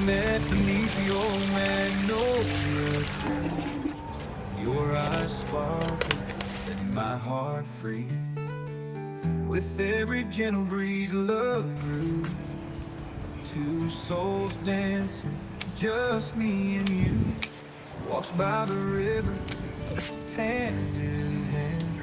met beneath your magnolia tree. Your eyes sparkle, setting my heart free. With every gentle breeze, love grew. Two souls dancing, just me and you. Walks by the river, hand in hand.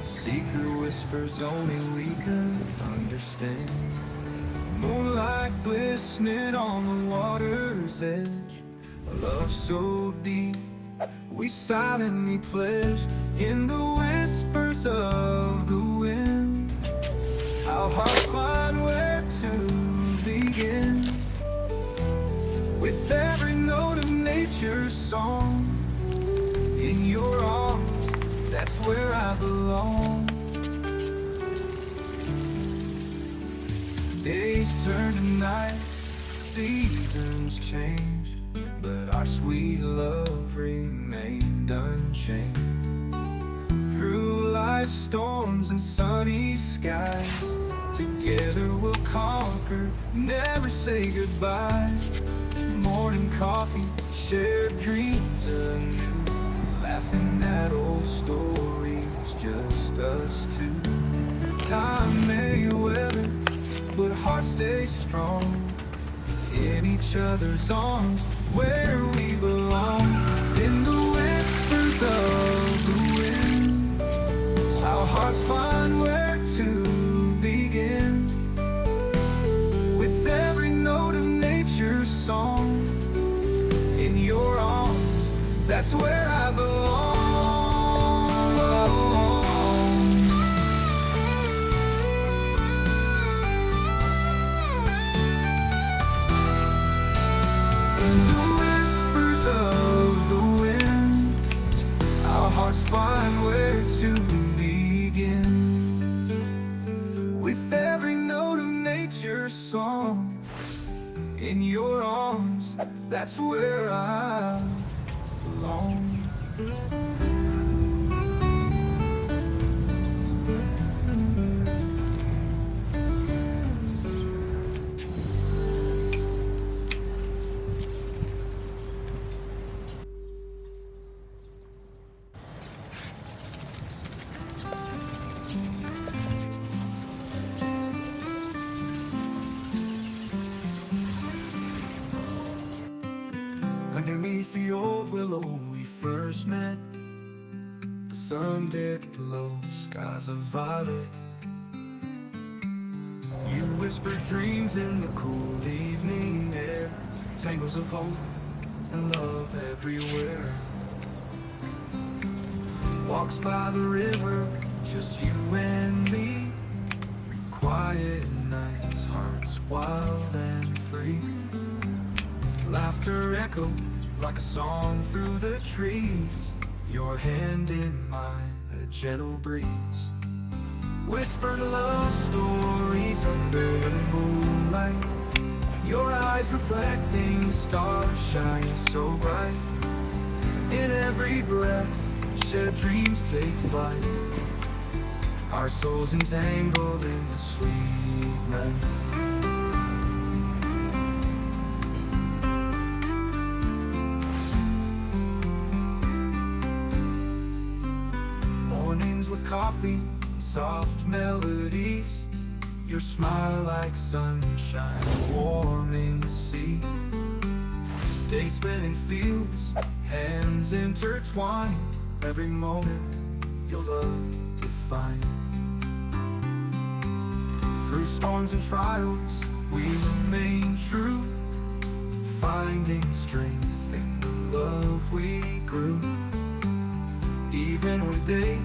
Secret whispers only we could understand. Moonlight glistening on the water's edge. A love so deep, we silently pledged. In the whispers of the wind, our hearts find where to begin. With every note of nature's song, in your arms, that's where I belong. Days turn to nights, seasons change, but our sweet love remained unchanged. Through life's storms and sunny skies, together we'll conquer, never say goodbye. Morning coffee, shared dreams anew, laughing at old stories, just us two. Time may weather, but hearts stay strong. In each other's arms, where we belong. In the whispers of the wind, our hearts find where to begin. With every note of nature's song, in your arms, that's where I belong. In the whispers of the wind, our hearts find where to begin. With every note of nature's song, in your arms, that's where I belong. Underneath the old willow we first met, the sun dipped low, skies of violet. You whispered dreams in the cool evening air, tangles of hope and love everywhere. Walks by the river, just you and me. Quiet nights, hearts wild and free. Laughter echoed like a song through the trees. Your hand in mine, a gentle breeze. Whispered love stories under the moonlight. Your eyes reflecting stars shining so bright. In every breath, shared dreams take flight. Our souls entangled in the sweet night. With coffee and soft melodies, your smile like sunshine warming the sea. Days spent in fields, hands intertwined, every moment your love defined. Through storms and trials we remain true, finding strength in the love we grew. Even when days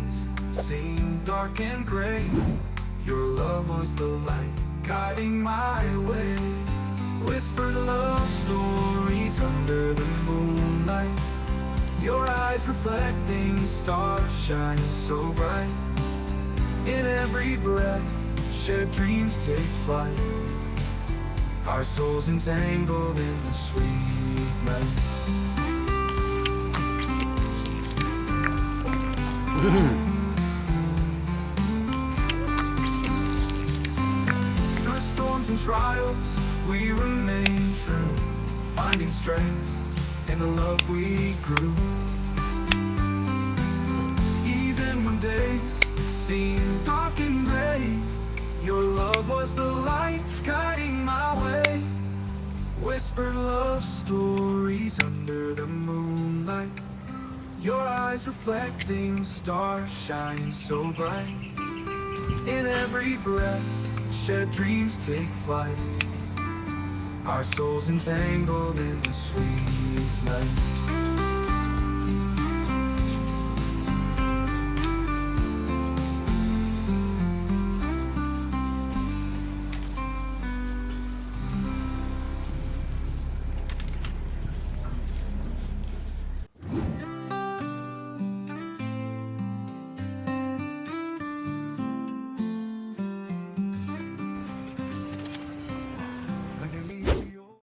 seemed dark and gray, your love was the light guiding my way. Whispered love stories under the moonlight. Your eyes reflecting stars shining so bright. In every breath, shared dreams take flight. Our souls entangled in the sweet night. Through storms and trials, we remain true, finding strength in the love we grew. Even when days seemed dark and gray, your love was the light guiding my way. Whispered love stories under the moonlight, your eyes reflecting stars shine so bright. In every breath, shared dreams take flight, our souls entangled in the sweet night.